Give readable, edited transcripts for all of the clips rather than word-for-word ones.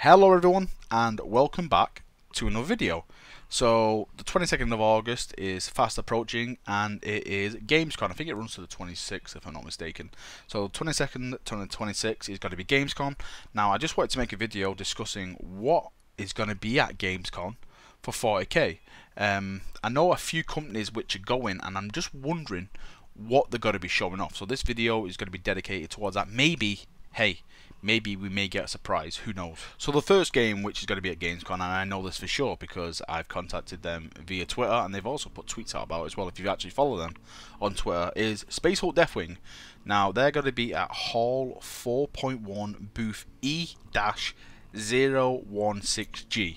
Hello everyone and welcome back to another video. So the 22nd of August is fast approaching and it is Gamescom. I think it runs to the 26th if I'm not mistaken. So 22nd to the 26th is going to be Gamescom. Now I just wanted to make a video discussing what is going to be at Gamescom for 40k. I know a few companies which are going and I'm just wondering what they're going to be showing off. So this video is going to be dedicated towards that. Maybe we may get a surprise, who knows. So the first game which is going to be at Gamescom, and I know this for sure because I've contacted them via Twitter and they've also put tweets out about it as well if you actually follow them on Twitter, is Space Hulk Deathwing. Now they're going to be at Hall 4.1 booth E-016G.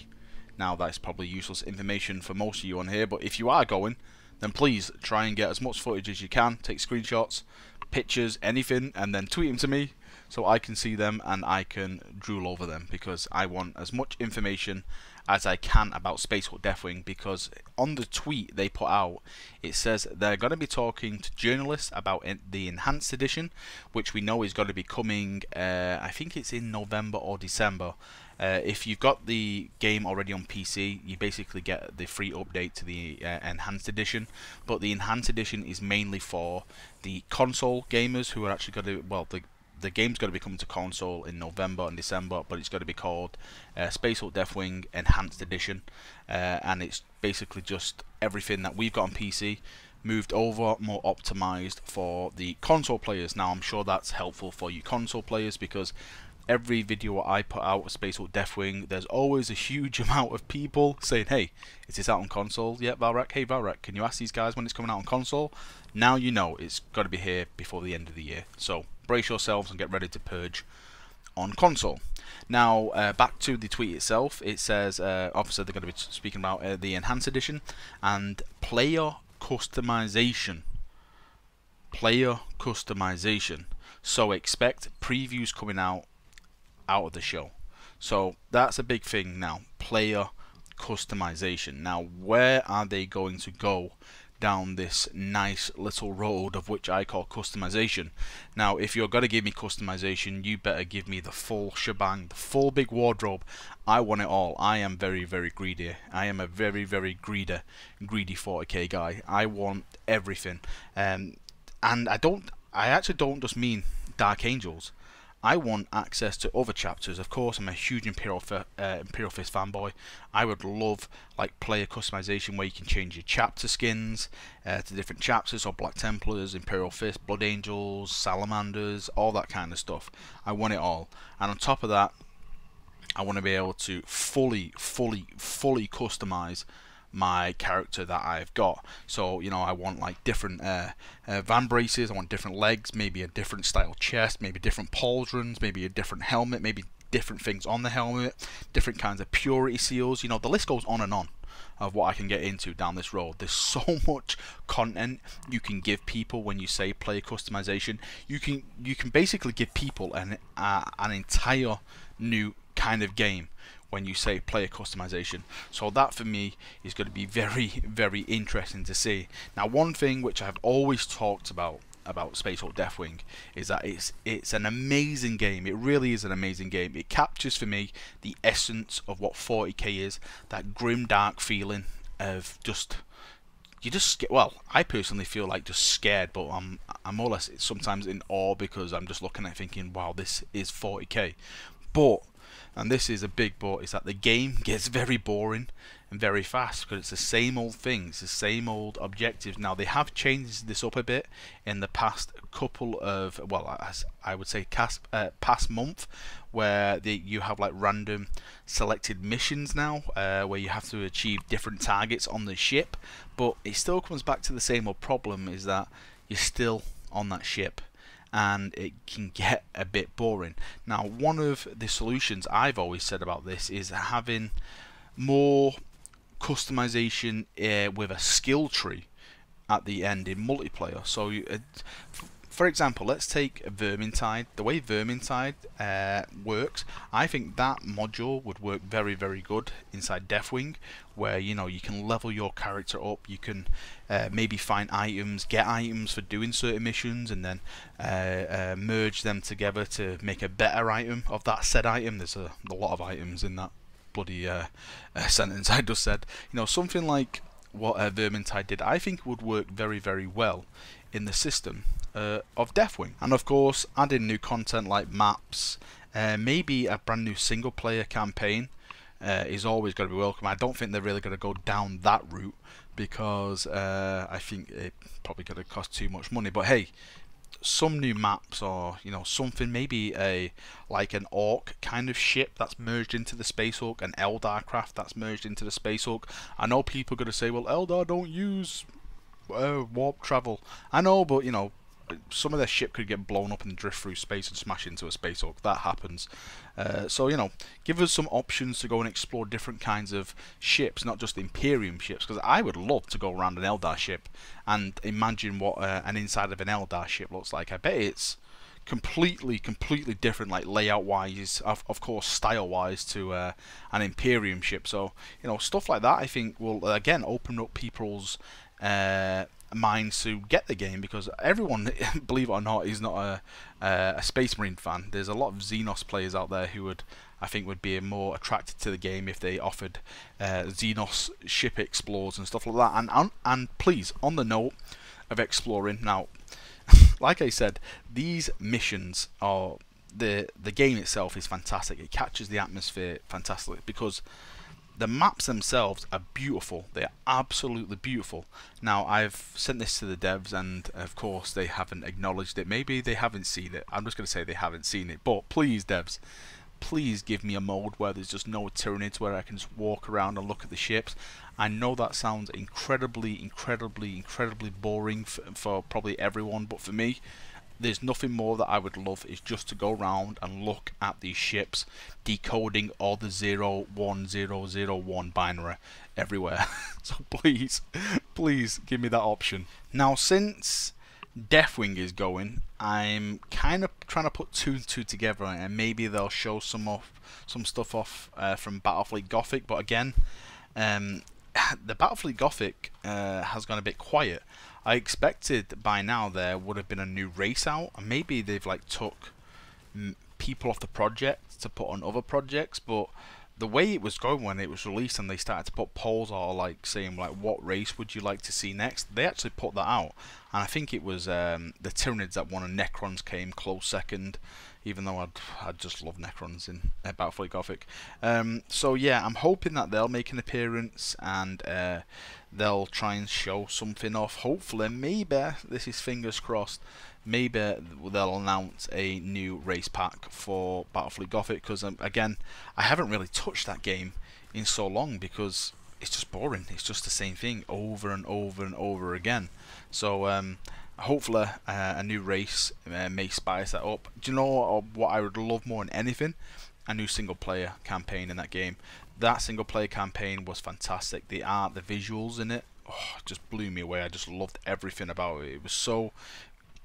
Now that's probably useless information for most of you on here, but if you are going, then please try and get as much footage as you can, take screenshots, pictures, anything, and then tweet them to me so I can see them and I can drool over them, because I want as much information as I can about Space Hulk Deathwing. Because on the tweet they put out, it says they're going to be talking to journalists about the enhanced edition, which we know is going to be coming, I think it's in November or December. If you've got the game already on PC, you basically get the free update to the Enhanced Edition, but the Enhanced Edition is mainly for the console gamers who are actually going to, well, the game's going to be coming to console in November and December, but it's going to be called Space Hulk Deathwing Enhanced Edition, and it's basically just everything that we've got on PC moved over, more optimized for the console players. Now I'm sure that's helpful for you console players, because every video I put out of Space Hulk Deathwing, there's always a huge amount of people saying, hey, is this out on console yet, Valrak? Hey Valrak, can you ask these guys when it's coming out on console? Now you know it's got to be here before the end of the year, so brace yourselves and get ready to purge on console. Now back to the tweet itself, it says obviously they're going to be speaking about the Enhanced Edition and player customization. So expect previews coming out of the show. So that's a big thing now, player customization. Now where are they going to go down this nice little road of which I call customization? Now if you're going to give me customization, you better give me the full shebang, the full big wardrobe. I want it all. I am very greedy. I am a very greedy 40k guy. I want everything, and I actually don't just mean Dark Angels. I want access to other chapters. Of course, I'm a huge Imperial Fist fanboy. I would love like player customization where you can change your chapter skins to different chapters, or Black Templars, Imperial Fist, Blood Angels, Salamanders, all that kind of stuff. I want it all. And on top of that, I want to be able to fully customize my character that I've got. So you know, I want like different van braces, I want different legs, maybe a different style chest, maybe different pauldrons, maybe a different helmet, maybe different things on the helmet, different kinds of purity seals. You know, the list goes on and on of what I can get into down this road. There's so much content you can give people when you say player customization. You can basically give people an entire new kind of game when you say player customization. So that for me is going to be very interesting to see. Now one thing which I've always talked about Space Hulk Deathwing is that it's an amazing game. It really is an amazing game. It captures for me the essence of what 40k is, that grim dark feeling of just, you just, well, I personally feel like just scared, but I'm more or less sometimes in awe, because I'm just looking at it thinking, wow, this is 40k. But, and this is a big but, is that the game gets very boring and very fast, because it's the same old things, the same old objectives. Now they have changed this up a bit in the past couple of, well, I would say past month, where you have like random selected missions now, where you have to achieve different targets on the ship, but it still comes back to the same old problem, is that you're still on that ship and it can get a bit boring. Now one of the solutions I've always said about this is having more customization with a skill tree at the end in multiplayer. So for example, let's take Vermintide. The way Vermintide works, I think that module would work very, very good inside Deathwing, where you know you can level your character up, you can maybe find items, get items for doing certain missions, and then merge them together to make a better item of that said item. There's a lot of items in that bloody sentence I just said. You know, something like what Vermintide did, I think would work very, very well in the system of Deathwing. And of course, adding new content like maps, maybe a brand new single player campaign is always going to be welcome. I don't think they're really going to go down that route because I think it probably going to cost too much money. But hey, some new maps, or you know, something, maybe like an Orc kind of ship that's merged into the Space Hulk, an Eldar craft that's merged into the Space Hulk. I know people are going to say, well, Eldar don't use warp travel. I know, but you know, some of their ship could get blown up and drift through space and smash into a Space Hulk. That happens. So you know, give us some options to go and explore different kinds of ships, not just Imperium ships, because I would love to go around an Eldar ship and imagine what an inside of an Eldar ship looks like. I bet it's completely different, like layout wise, of course style wise, to an Imperium ship. So you know, stuff like that I think will again open up people's minds to get the game, because everyone, believe it or not, is not a Space Marine fan. There's a lot of Xenos players out there who I think would be more attracted to the game if they offered Xenos ship explores and stuff like that. And please, on the note of exploring, now like I said, these missions are, the game itself is fantastic. It catches the atmosphere fantastically because the maps themselves are beautiful. They are absolutely beautiful. Now, I've sent this to the devs, and of course they haven't acknowledged it. Maybe they haven't seen it. I'm just going to say they haven't seen it. But please, devs, please give me a mode where there's just no Tyranids, where I can just walk around and look at the ships. I know that sounds incredibly boring for probably everyone, but for me, there's nothing more that I would love is just to go around and look at these ships, decoding all the 01001 binary everywhere. So please give me that option. Now, since Deathwing is going, I'm kind of trying to put two and two together, and maybe they'll show some stuff off from Battlefleet Gothic. But again, the Battlefleet Gothic has gone a bit quiet. I expected by now there would have been a new race out, and maybe they've like took people off the project to put on other projects. But the way it was going when it was released, and they started to put polls or like saying like what race would you like to see next, they actually put that out, and I think it was the Tyranids that won, and Necrons came close second, even though I'd just love Necrons in Battlefleet Gothic. So yeah, I'm hoping that they'll make an appearance and they'll try and show something off. Hopefully, maybe, this is fingers crossed, maybe they'll announce a new race pack for Battlefleet Gothic, because again, I haven't really touched that game in so long because it's just boring. It's just the same thing over and over and over again. So hopefully a new race may spice that up. Do you know what I would love more than anything? A new single player campaign in that game. That single player campaign was fantastic. The art, the visuals in it, just blew me away. I just loved everything about it. It was so,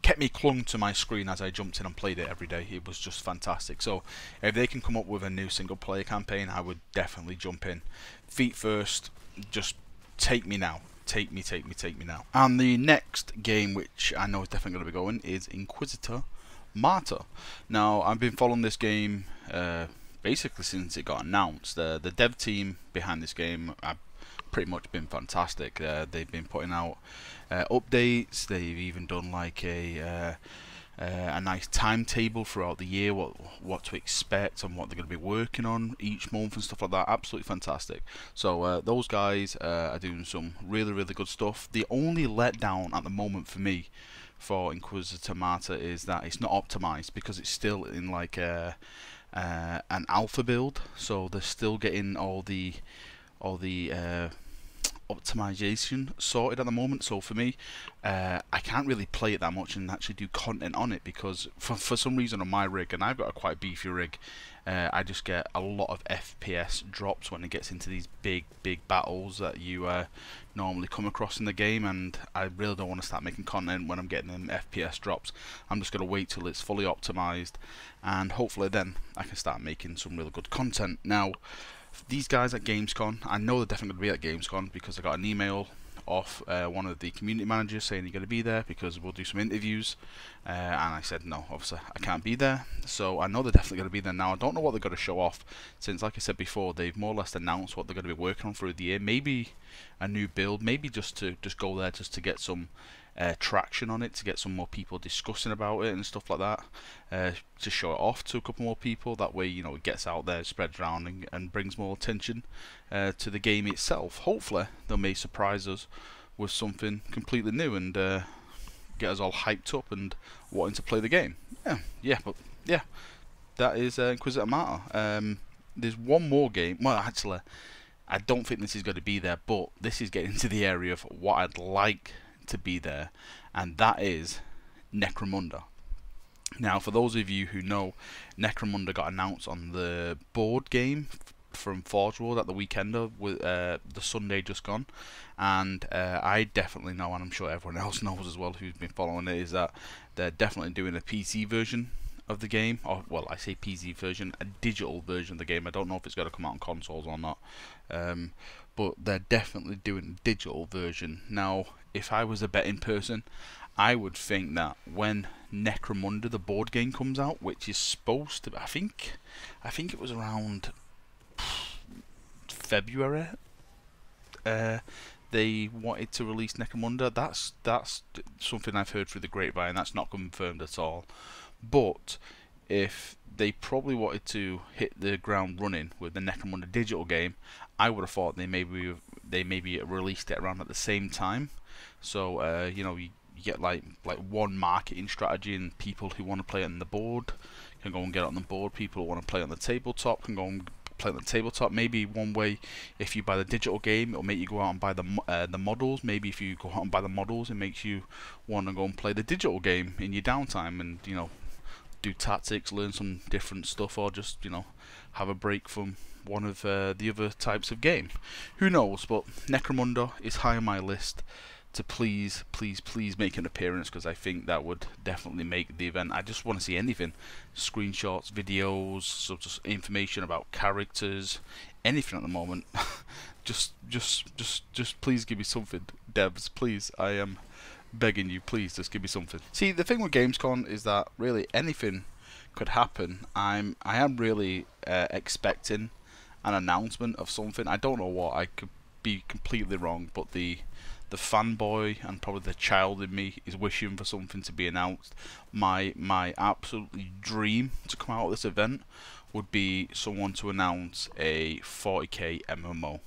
kept me clung to my screen as I jumped in and played it every day. It was just fantastic. So if they can come up with a new single player campaign, I would definitely jump in. Feet first, just take me now. Take me now. And the next game, which I know is definitely going to be going, is Inquisitor Martyr. Now, I've been following this game basically since it got announced. The dev team behind this game have pretty much been fantastic. They've been putting out updates. They've even done like a nice timetable throughout the year, what to expect and what they're going to be working on each month and stuff like that. Absolutely fantastic. So those guys are doing some really good stuff. The only letdown at the moment for me for Inquisitor Martyr is that it's not optimized, because it's still in like an alpha build, so they're still getting all the optimization sorted at the moment. So for me, I can't really play it that much and actually do content on it, because for some reason on my rig, and I've got a quite beefy rig, I just get a lot of FPS drops when it gets into these big battles that you normally come across in the game, and I really don't want to start making content when I'm getting them FPS drops. I'm just going to wait till it's fully optimized, and hopefully then I can start making some really good content. Now, these guys at Gamescom, I know they're definitely going to be at Gamescom because I got an email off one of the community managers saying you're going to be there because we'll do some interviews, and I said no, obviously I can't be there, so I know they're definitely going to be there. Now I don't know what they're going to show off, since like I said before, they've more or less announced what they're going to be working on through the year. Maybe a new build, maybe just to go there just to get some traction on it, to get some more people discussing about it and stuff like that, to show it off to a couple more people. That way, you know, it gets out there, spreads around, and brings more attention to the game itself. Hopefully they may surprise us with something completely new and get us all hyped up and wanting to play the game. But that is Inquisitor Martyr. There's one more game. Well, actually, I don't think this is going to be there, but this is getting into the area of what I'd like to be there, and that is Necromonger. Now, for those of you who know, Necromonger got announced on the board game from Forge World at the weekend with the Sunday just gone, and I definitely know, and I'm sure everyone else knows as well who's been following it, is that they're definitely doing a PC version of the game, or well, I say PC version, a digital version of the game. I don't know if it's going to come out on consoles or not, but they're definitely doing a digital version. Now, if I was a betting person, I would think that when Necromonger, the board game, comes out, which is supposed to, I think it was around February, they wanted to release Necromonger. That's something I've heard through the grapevine. That's not confirmed at all. But if they probably wanted to hit the ground running with the Necromonger digital game, I would have thought they maybe released it around at the same time. So you know, you get like one marketing strategy, and people who want to play it on the board can go and get it on the board. People who want to play it on the tabletop can go and play on the tabletop. Maybe one way, if you buy the digital game, it'll make you go out and buy the models. Maybe if you go out and buy the models, it makes you want to go and play the digital game in your downtime, and you know, do tactics, learn some different stuff, or just, you know, have a break from one of the other types of game. Who knows? But Necromonger is high on my list to please make an appearance, because I think that would definitely make the event. I just want to see anything, screenshots, videos, so just information about characters, anything at the moment. just please give me something, devs, please. I am begging you, please just give me something. See, the thing with Gamescom is that really anything could happen. I am really expecting an announcement of something. I don't know what. I could be completely wrong, but the fanboy and probably the child in me is wishing for something to be announced. My absolutely dream to come out of this event would be someone to announce a 40k MMO.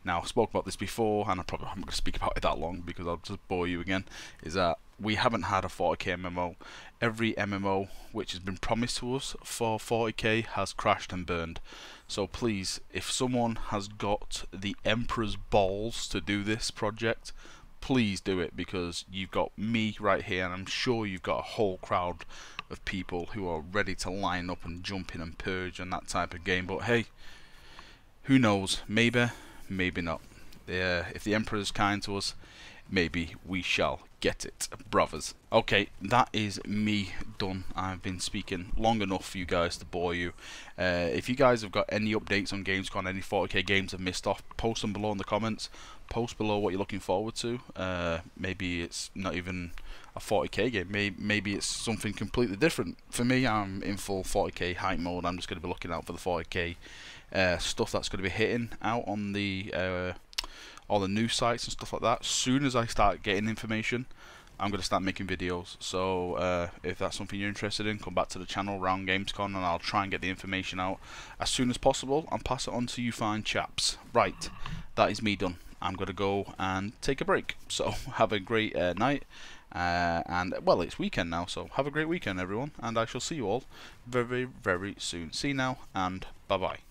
Now, I've spoken about this before, and I probably haven't going to speak about it that long because I'll just bore you again, is that we haven't had a 40k MMO. Every MMO which has been promised to us for 40k has crashed and burned. So please, if someone has got the Emperor's balls to do this project, please do it, because you've got me right here, and I'm sure you've got a whole crowd of people who are ready to line up and jump in and purge and that type of game. But hey, who knows? Maybe, maybe not. If the Emperor's kind to us, maybe we shall get it, brothers. Okay, that is me done. I've been speaking long enough for you guys to bore you. If you guys have got any updates on Gamescom, any 40k games I've missed off, post them below in the comments. Post below what you're looking forward to. Maybe it's not even a 40k game. Maybe it's something completely different. For me, I'm in full 40k hype mode. I'm just going to be looking out for the 40k stuff that's going to be hitting out on the all the news sites and stuff like that. As soon as I start getting information, I'm going to start making videos. So if that's something you're interested in, come back to the channel around Gamescom, and I'll try and get the information out as soon as possible and pass it on to you fine chaps. Right, that is me done. I'm going to go and take a break. So have a great night. And well, it's weekend now, so have a great weekend, everyone. And I shall see you all very, very soon. See you now, and bye-bye.